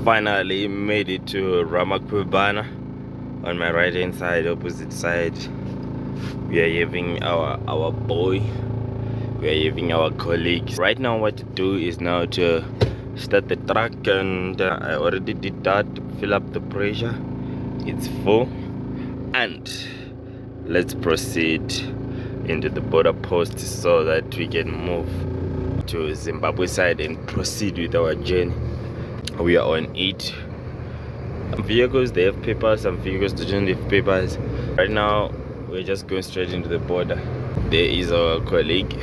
Finally made it to Ramakwebana. On my right hand side, opposite side, we are having our boy, we are having our colleagues. Right now what to do is now to start the truck, and I already did that, fill up the pressure, it's full, and let's proceed into the border post so that we can move to Zimbabwe side and proceed with our journey. We are on it. Some vehicles they have papers, some vehicles don't have papers. Right now we're just going straight into the border. There is our colleague,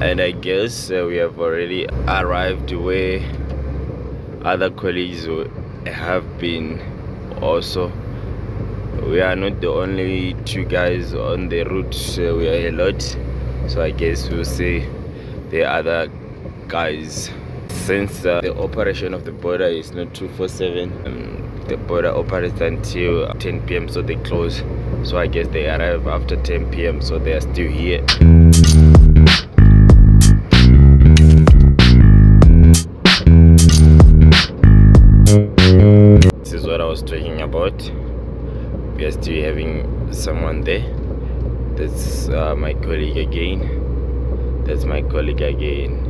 and I guess we have already arrived where other colleagues have been also. We are not the only two guys on the route, we are a lot, so I guess we'll see the other guys. Since the operation of the border is not 247, the border operates until 10 p.m. so they close, so I guess they arrive after 10 p.m. so they are still here. This is what I was talking about. We are still having someone there. That's my colleague again. That's my colleague again.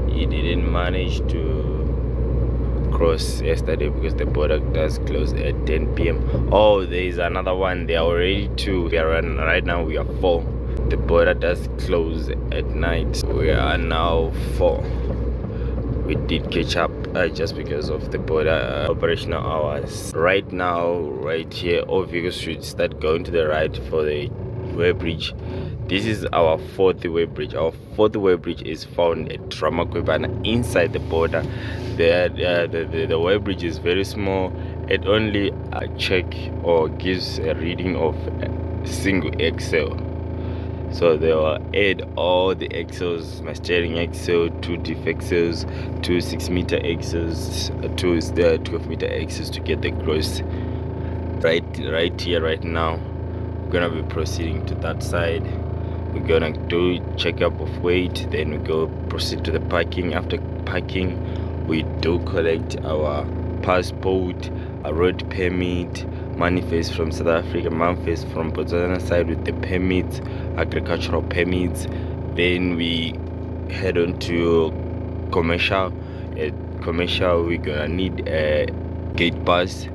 He didn't manage to cross yesterday because the border does close at 10 p.m. Oh, there is another one. There are already two. We are right now. We are 4. The border does close at night. We are now 4. We did catch up just because of the border operational hours. Right now, right here, all vehicles should start going to the right for the way bridge. This is our 4th way bridge. Our 4th way bridge is found at Ramakwebana inside the border. The way bridge is very small. It only check or gives a reading of a single axle. So they will add all the axles, my steering axle, 2 diff axles, 2 6-meter axles, 2 12-meter axles to get the gross. Right here, right now, we're gonna be proceeding to that side. We're gonna do checkup of weight, then we go proceed to the parking. After parking, we do collect our passport, a road permit, manifest from South Africa, manifest from Botswana side with the permits, agricultural permits. Then we head on to commercial. At commercial, we're gonna need a gate pass.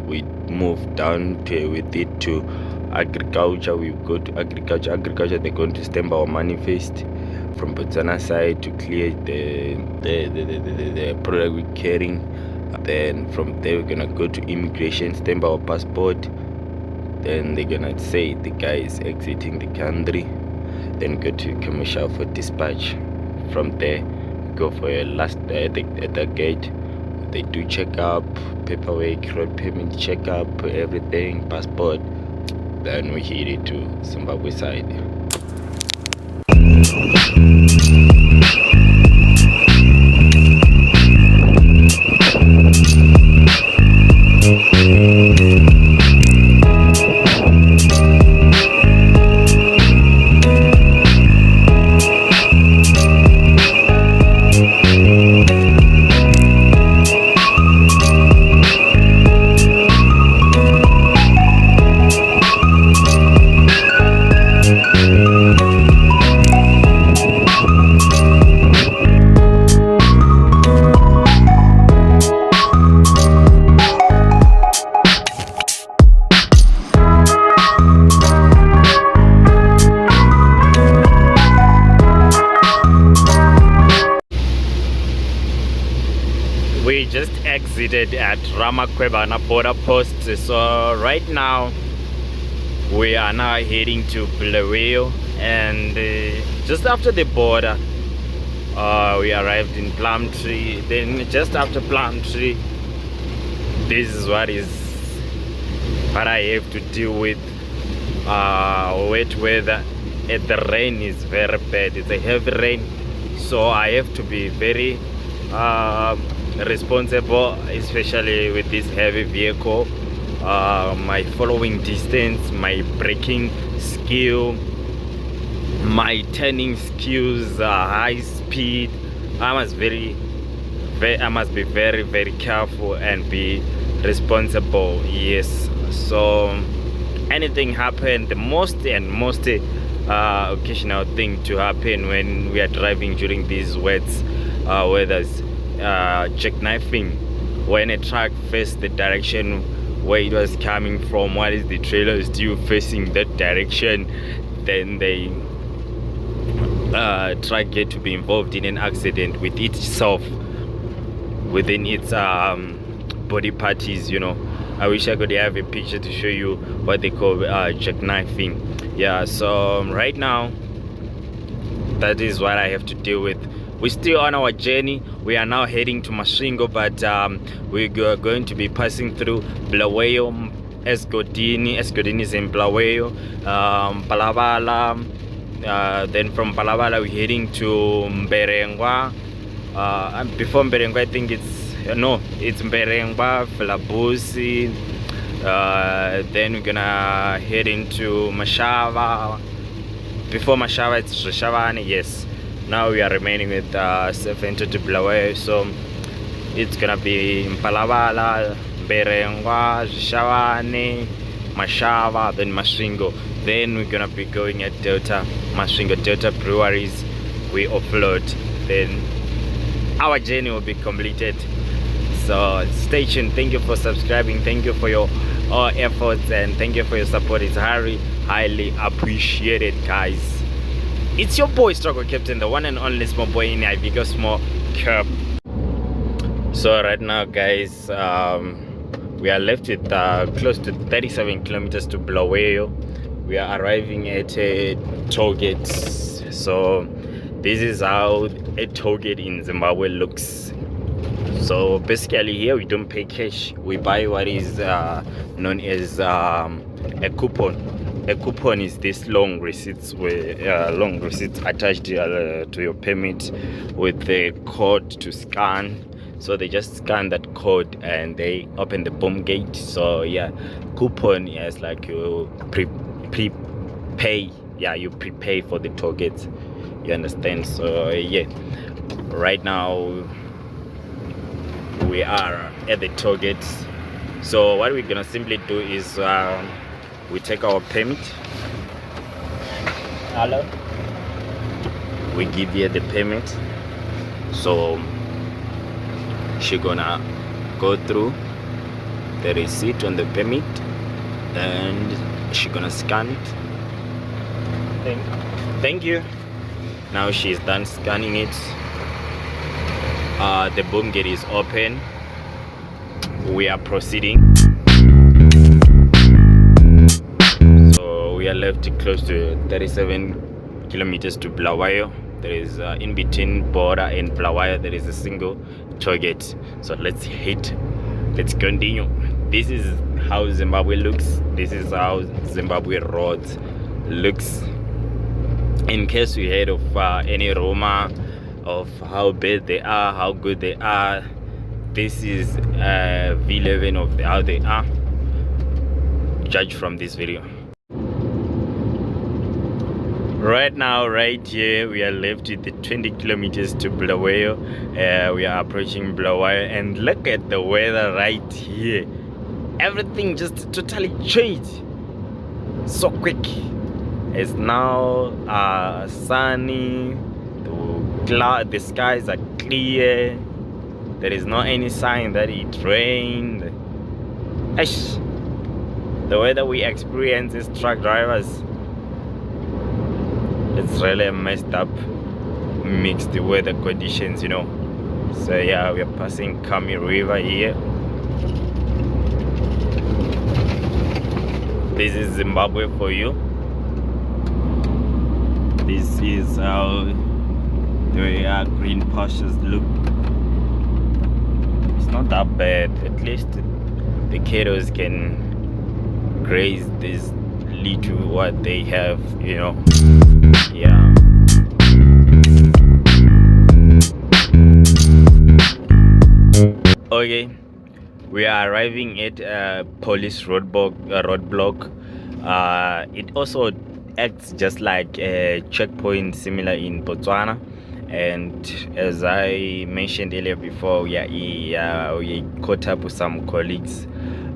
We move down with it to agriculture. We go to agriculture. They're going to stamp our manifest from Botswana side to clear the product we're carrying. Then from there we're gonna go to immigration, stamp our passport. Then they're gonna say the guy is exiting the country. Then go to commercial for dispatch. From there we go for a last at the gate. They do check up, paperwork, road permit check up, everything, passport. Then we hit it to Zimbabwe side. We just exited at Ramakwebana border post, so right now we are now heading to Bulawayo, and just after the border we arrived in Plumtree. Then just after Plumtree, this is what I have to deal with. Wet weather, and the rain is very bad. It's a heavy rain, so I have to be very responsible, especially with this heavy vehicle. My following distance, my braking skill, my turning skills, high speed, I was very I must be very, very careful and be responsible. Yes, so anything happen, the most occasional thing to happen when we are driving during these wet weathers, jackknifing. When a truck faces the direction where it was coming from, what is the trailer still facing that direction, then they truck get to be involved in an accident with itself, within its body parties, you know. I wish I could have a picture to show you what they call jackknifing. Yeah, so right now that is what I have to deal with. We're still on our journey. We are now heading to Masvingo, but we're going to be passing through Bulawayo, Esgodini is in Bulawayo, Palabala. Then from Palabala we're heading to Mberengwa. Before Mberengwa, I think it's Mberengwa, Filabusi. Then we're gonna head into Mashava. Before Mashava it's Rishavani. Yes, now we are remaining with safe entry to Bulawayo, so it's gonna be Mpalabala, Mberengwa, Rishavani, Mashava, then Masvingo. Then we're gonna be going at Delta, Masvingo, Delta breweries. We offload, then our journey will be completed. So stay tuned. Thank you for subscribing, thank you for your efforts, and thank you for your support. It's highly appreciated, guys. It's your boy Struggle Captain, the one and only small boy in Ivigo Small Cap. So right now, guys, we are left with close to 37 kilometers to Bulawayo. We are arriving at a tollgate. So this is how a tollgate in Zimbabwe looks. So basically here we don't pay cash, we buy what is known as a coupon. A coupon is this long receipts attached to your permit with the code to scan. So they just scan that code and they open the boom gate. So yeah, coupon is like you prepay. Yeah, you prepay for the toll gates, you understand? So yeah, right now we are at the toll gates. So what we're gonna simply do is we take our permit. Hello, we give you the permit. So she gonna go through the receipt on the permit and she gonna scan it. Thank you. Now she's done scanning it. The boom gate is open. We are proceeding. So we are left close to 37 kilometers to Bulawayo. There is in between border and Bulawayo there is a single toll gate. So let's continue. This is how Zimbabwe looks. This is how Zimbabwe roads looks. In case we heard of any rumor of how bad they are, how good they are, this is V11 of how they are. Judge from this video. Right now, right here, we are left with the 20 kilometers to Bulawayo. We are approaching Bulawayo, and look at the weather right here. Everything just totally changed so quick. It's now sunny. The skies are clear. There is not any sign that it rained. Eish. The weather we experience as truck drivers, it's really messed up, mixed weather conditions, you know. So yeah, we are passing Kami River here. This is Zimbabwe for you. This is how the green pastures look. It's not that bad. At least the cattle can graze this little what they have, you know. Yeah. Okay, we are arriving at a police roadblock. It also acts just like a checkpoint similar in Botswana, And as I mentioned earlier before, we caught up with some colleagues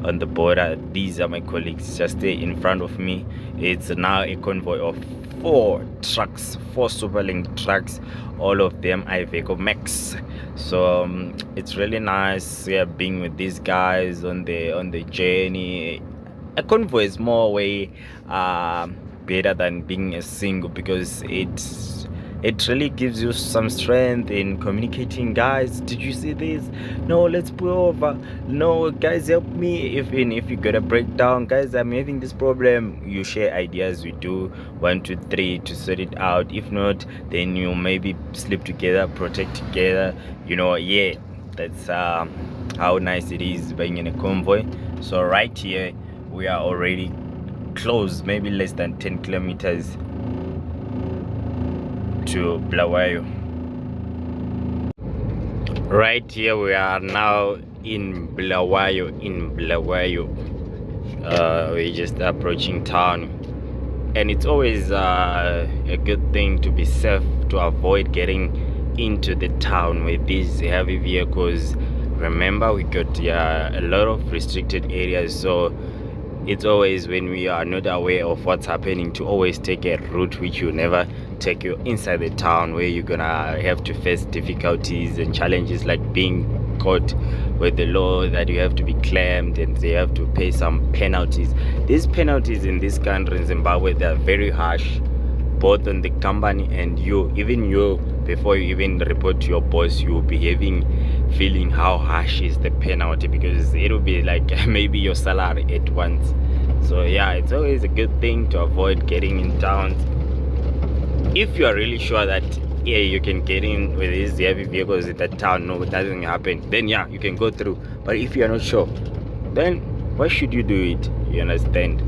on the border. These are my colleagues just there in front of me. It's now a convoy of 4 trucks, 4 Superlink trucks, all of them Iveco Max. So it's really nice being with these guys on the journey. A convoy is more way better than being a single, because it really gives you some strength in communicating. Guys, did you see this? No, let's pull over. No, guys, help me. Even if you got a breakdown, guys, I'm having this problem. You share ideas. We do 1 2 3 to sort it out. If not, then you maybe sleep together, protect together. That's how nice it is being in a convoy. So right here we are already close, maybe less than 10 kilometers to Bulawayo. Right here we are now in Bulawayo. We're just approaching town, and it's always a good thing to be safe, to avoid getting into the town with these heavy vehicles. Remember, we got a lot of restricted areas, so it's always, when we are not aware of what's happening, to always take a route which will never take you inside the town, where you're gonna have to face difficulties and challenges like being caught with the law, that you have to be claimed and they have to pay some penalties. These penalties in this country, in Zimbabwe, they are very harsh, both on the company and you. Even you, before you even report to your boss, you will be feeling how harsh is the penalty, because it will be like maybe your salary at once. So yeah, it's always a good thing to avoid getting in towns. If you are really sure that you can get in with these heavy vehicles in that town, no, it doesn't happen, then yeah, you can go through. But if you are not sure, then why should you do it? You understand?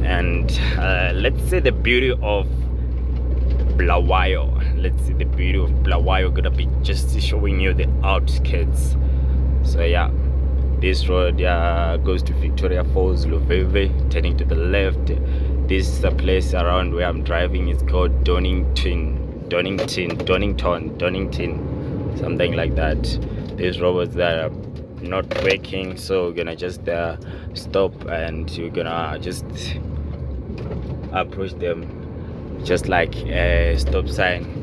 And let's say the beauty of Bulawayo. Let's see the beauty of Bulawayo. Gonna be just showing you the outskirts. So yeah, this road goes to Victoria Falls, Luveve, turning to the left. This place around where I'm driving is called Donington, something like that. These robots that are not working, so we're gonna just stop, and we're gonna just approach them just like a stop sign.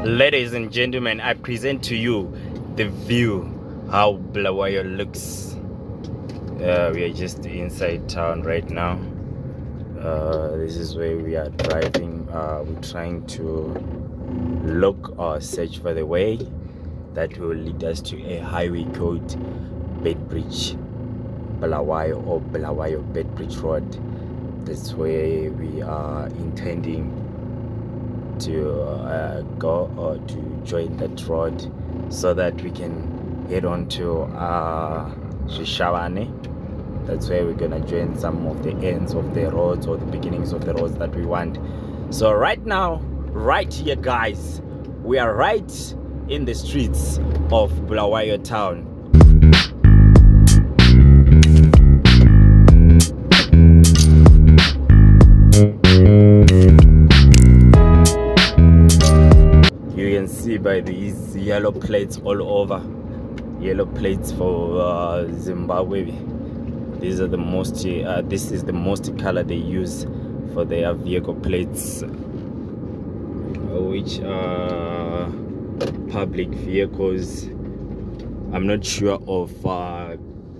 Ladies and gentlemen, I present to you the view, how Bulawayo looks. We are just inside town right now. This is where we are driving. We're trying to look or search for the way that will lead us to a highway called Bedbridge Bulawayo, or Bulawayo Bedbridge Road. That's where we are intending to go, or to join that road, so that we can head on to Rishavane. That's where we're gonna join some of the ends of the roads, or the beginnings of the roads that we want. So right now, right here guys, we are right in the streets of Bulawayo town. by these yellow plates all over. Yellow plates for Zimbabwe. These are the most this is the most color they use for their vehicle plates, which are public vehicles. I'm not sure of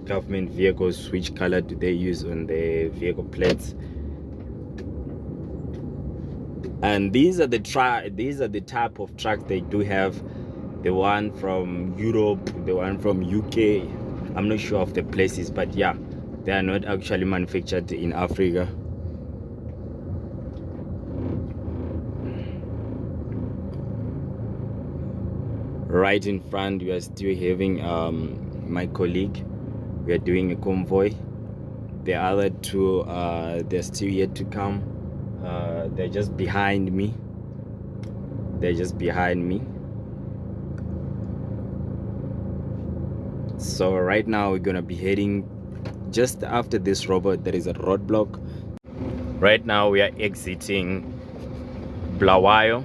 government vehicles, which color do they use on the vehicle plates. And these are the type of trucks they do have. The one from Europe, the one from UK. I'm not sure of the places, but yeah, they are not actually manufactured in Africa. Right in front, we are still having my colleague. We are doing a convoy. The other two, they're still yet to come. They're just behind me. So right now we're gonna be heading just after this robot. There is a roadblock. Right now we are exiting Bulawayo,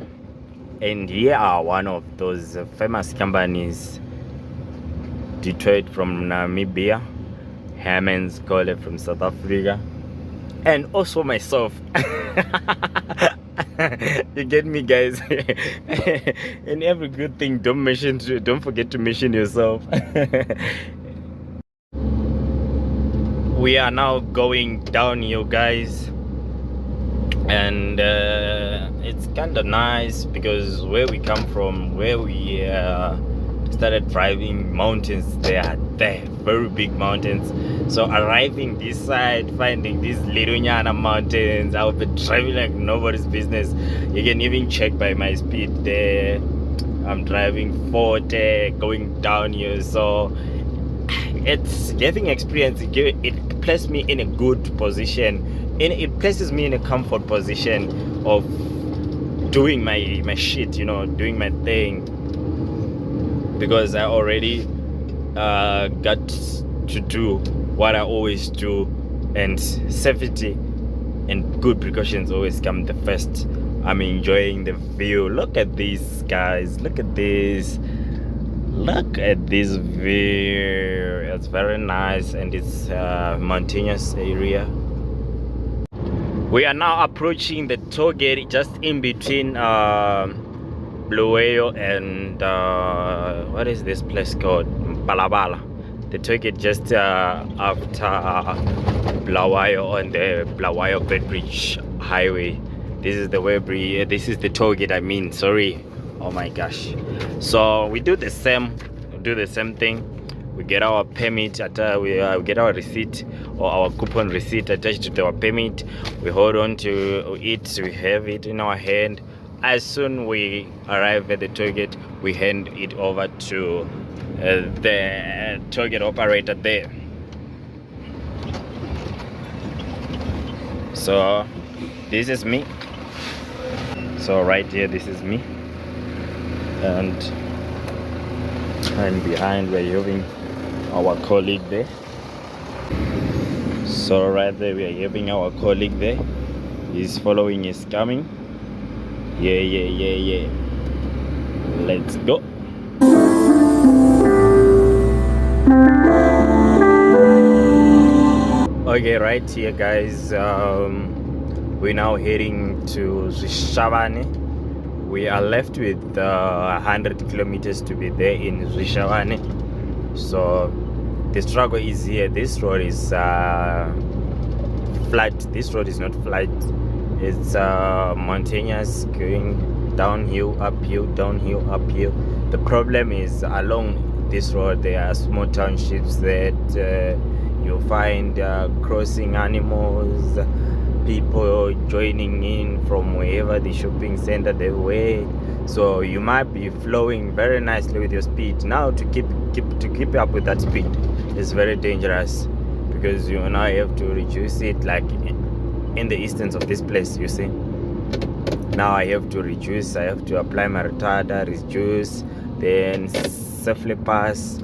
and here are one of those famous companies: Detroit from Namibia, Hammond's Cole from South Africa, and also myself. You get me, guys? In every good thing, don't forget to mention yourself. We are now going downhill, guys, and it's kind of nice because where we come from, where we started driving, mountains, they are there, very big mountains. So arriving this side, finding these little nyana mountains, I'll be driving like nobody's business. You can even check by my speed there. I'm driving 40, going down here. So it's getting experience. It places me in a good position. It places me in a comfort position of doing my shit, you know, doing my thing. Because I already got to do what I always do, and safety and good precautions always come the first. I'm enjoying the view. Look at this, guys. Look at this view. It's very nice, and it's a mountainous area. We are now approaching the toll gate just in between Bulawayo and what is this place called? Balabala. The toll gate just after Bulawayo on the Bulawayo Bedbridge Highway. This is the way. This is the toll gate. I mean, sorry. Oh my gosh. So we do the same thing. We get our permit, we get our receipt or our coupon receipt attached to our permit. We hold on to it, we have it in our hand. As soon we arrive at the toll gate, we hand it over to the toll gate operator there. So this is me. So right here, this is me, and behind we're having our colleague there. So right there we are having our colleague there. He's following, he's coming. Yeah. Let's go. Okay, right here, guys, we're now heading to Zvishavane. We are left with 100 kilometers to be there in Zvishavane. So the struggle is here. This road is flat. This road is not flat. It's mountainous, going downhill, uphill, downhill, uphill. The problem is along this road there are small townships that you'll find crossing animals, people joining in from wherever the shopping center they were. So you might be flowing very nicely with your speed. Now to keep up with that speed is very dangerous, because you now have to reduce it, like in the instance of this place, you see. Now I have to reduce, I have to apply my retarder, reduce, then safely pass,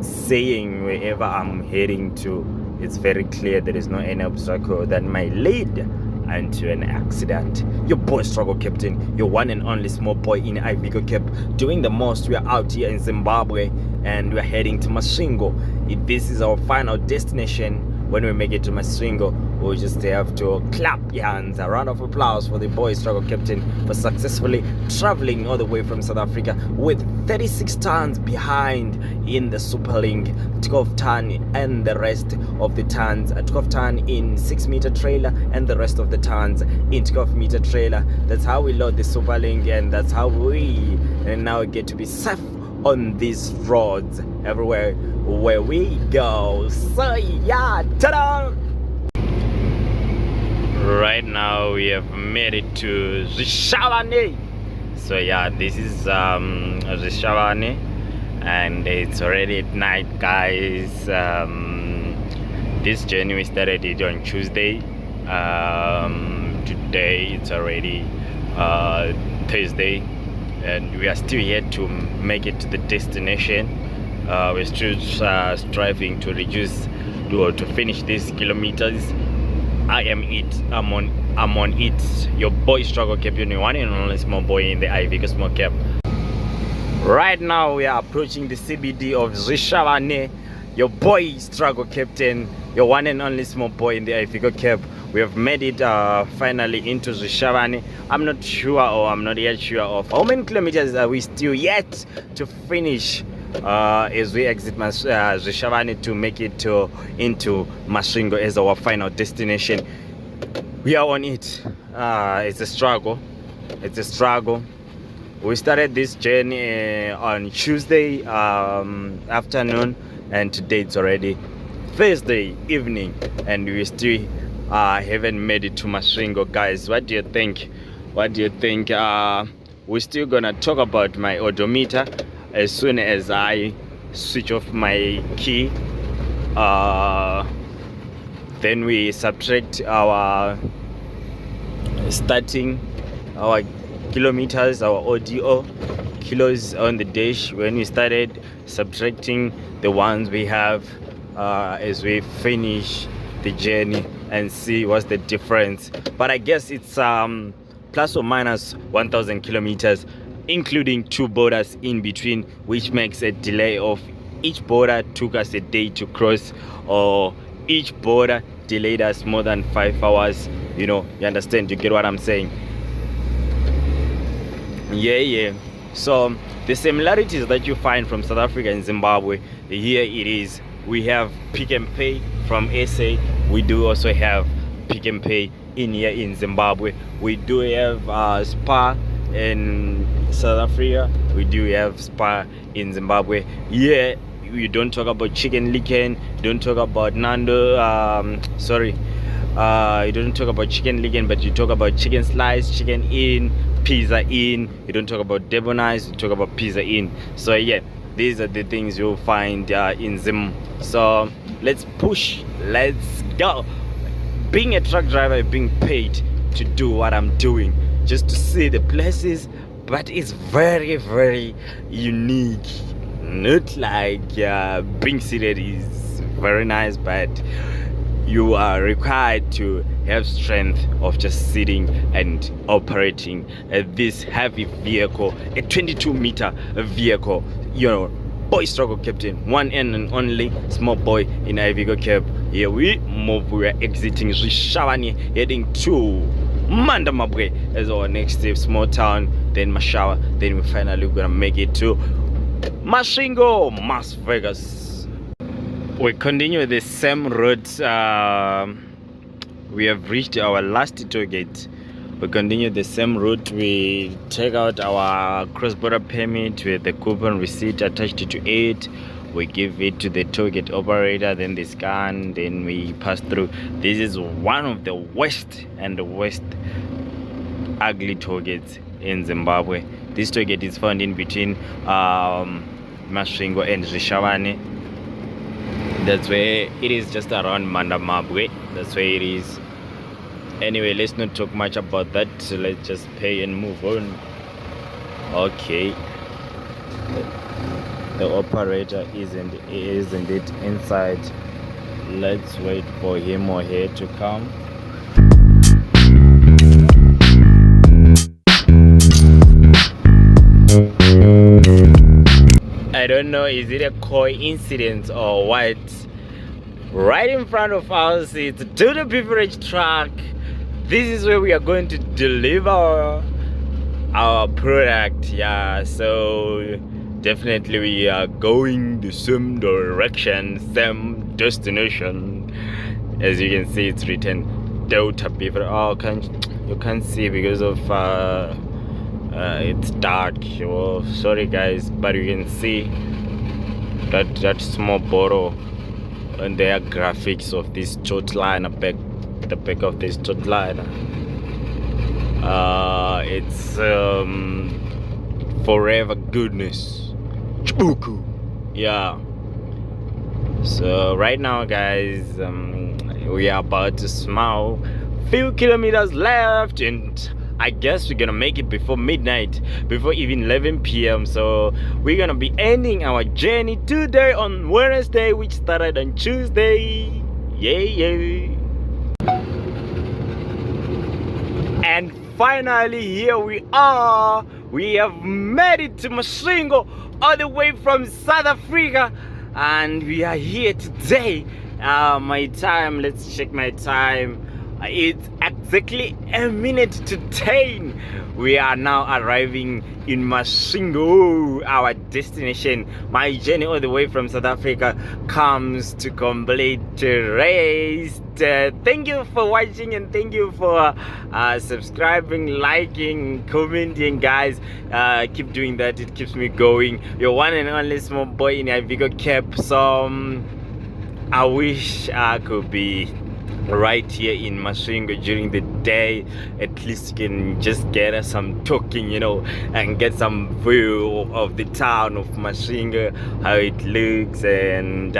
saying wherever I'm heading to, it's very clear there is no any obstacle that might lead into an accident. Your boy Struggle Captain, your one and only small boy in Ivigo Cap, doing the most. We are out here in Zimbabwe and we are heading to Masvingo. If this is our final destination, when we make it to Masvingo, we'll just have to clap your hands. A round of applause for the boy Struggle Captain for successfully traveling all the way from South Africa with 36 tons behind in the Superlink, 12 ton and the rest of the tons, 12 ton in 6-meter trailer and the rest of the tons in 12-meter trailer. That's how we load the Superlink, and that's how we now get to be safe on these roads everywhere where we go. So yeah, ta-da! Right now we have made it to Zishavane. So yeah, this is Zishavane, and it's already at night, guys. This journey we started it on Tuesday. Today it's already Thursday, and we are still yet to make it to the destination. We're still striving to reduce to finish these kilometers. I'm on it. Your boy Struggle Captain, one and only small boy in the Ivigo small cap. Right now we are approaching the CBD of Zishavane. Your boy Struggle Captain, your one and only small boy in the Ivigo cap. We have made it finally into Zishavane. I'm not yet sure of how many kilometers are we still yet to finish as we exit Zishavane to make it into Masvingo as our final destination. We are on it. It's a struggle. We started this journey on Tuesday afternoon, and today it's already Thursday evening, and we still haven't made it to Masvingo. Guys, what do you think? We're still gonna talk about my odometer as soon as I switch off my key. Then we subtract our kilometers, our ODO kilos on the dash when we started, subtracting the ones we have as we finish the journey and see what's the difference. But I guess it's plus or minus 1,000 kilometers, including 2 borders in between, which makes a delay of each border took us a day to cross, or each border delayed us more than 5 hours. You understand, you get what I'm saying? Yeah. So the similarities that you find from South Africa and Zimbabwe, here it is. We have Pick and Pay from SA. We do also have Pick and Pay here in Zimbabwe. We do have Spar in South Africa. We do have Spar in Zimbabwe. Yeah, you don't talk about Chicken Licken, don't talk about Nando, you don't talk about Chicken Licken, but you talk about Chicken Slice, Chicken Inn, Pizza Inn. You don't talk about Debonaize, you talk about Pizza Inn. So yeah, these are the things you'll find in Zim. So let's push, let's go. Being a truck driver, being paid to do what I'm doing, just to see the places, but it's very, very unique. Not like being seated is very nice, but you are required to have strength of just sitting and operating this heavy vehicle, a 22-meter vehicle. Boy Struggle Captain, one and only small boy in Ivigo Cap. Here we move. We are exiting Zishavane, heading to Mandamabwe as our next step, small town, then Mashawa, then we finally gonna make it to Masvingo, Las Vegas. We continue the same route. We have reached our last tollgate. We continue the same route. We take out our cross-border permit with the coupon receipt attached to it. We give it to the tollgate operator, then they scan, then we pass through. This is one of the worst ugly tollgates in Zimbabwe. This tollgate is found in between Masvingo and Zishavane. That's where it is, just around Mandamabwe. That's where it is. Anyway, let's not talk much about that. So let's just pay and move on. Okay. The operator isn't it inside. Let's wait for him or her to come. I don't know, is it a coincidence or what? Right in front of us, it's to the beverage truck. This is where we are going to deliver our product. Yeah, so definitely we are going the same direction, same destination. As you can see, it's written Delta Beaver. Oh, you can't see because of it's dark. Oh, sorry guys, but you can see that small bottle and there are graphics of this short line back, the back of this short line. It's forever goodness. Chibuku. Yeah. So right now, guys, we are about to smile. Few kilometers left, and I guess we're gonna make it before midnight, before even 11 p.m. So we're gonna be ending our journey today on Wednesday, which started on Tuesday. Yay! And finally, here we are. We have made it to Masvingo, all the way from South Africa, and we are here today. My time, let's check my time. It's exactly a minute to 10. We are now arriving in Masvingo, our destination. My journey all the way from South Africa comes to complete race. Thank you for watching, and thank you for subscribing, liking, commenting, guys. Keep doing that, it keeps me going. Your one and only small boy in a bigger cap. So I wish I could be right here in Masvingo during the day. At least you can just get us some talking, you know, and get some view of the town of Masvingo, how it looks. And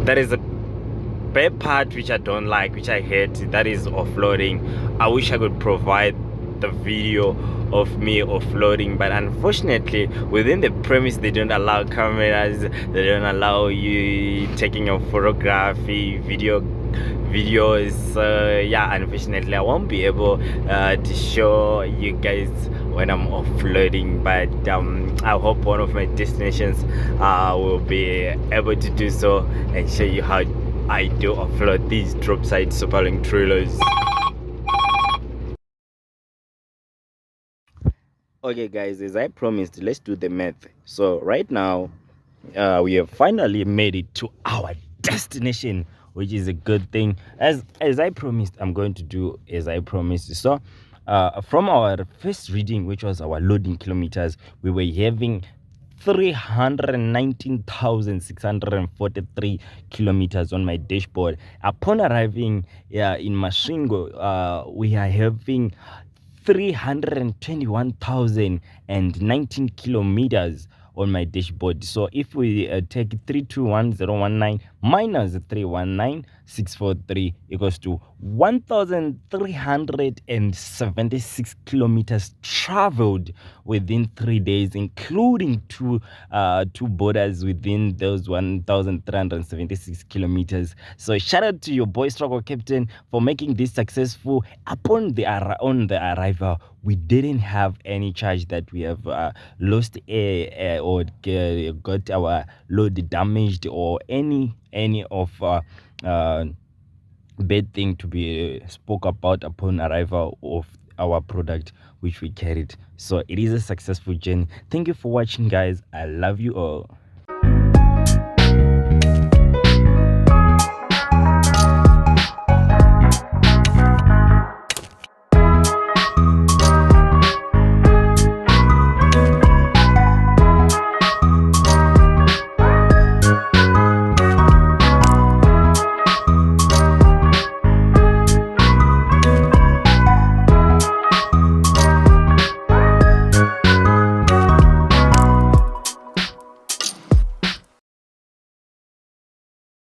that is a bad part which I don't like, which I hate. That is offloading. I wish I could provide the video of me offloading, but unfortunately within the premise they don't allow cameras, they don't allow you taking your photography videos. Yeah, unfortunately I won't be able to show you guys when I'm offloading, but I hope one of my destinations will be able to do so and show you how I do offload these drop side super long trailers. Okay guys, as I promised, let's do the math. So right now we have finally made it to our destination, which is a good thing. As I promised, I'm going to do as I promised. So from our first reading, which was our loading kilometers, we were having 319,643 kilometers on my dashboard. Upon arriving in Masvingo, we are having 321,019 kilometers on my dashboard. So if we take 321019 minus 319643 equals to 1,376 kilometers traveled within 3 days, including two borders within those 1,376 kilometers. So shout out to your boy Struggle Captain for making this successful. Upon the arrival, we didn't have any charge that we have lost or got our load damaged or any of bad thing to be spoke about upon arrival of our product which we carried. So it is a successful journey. Thank you for watching, guys. I love you all.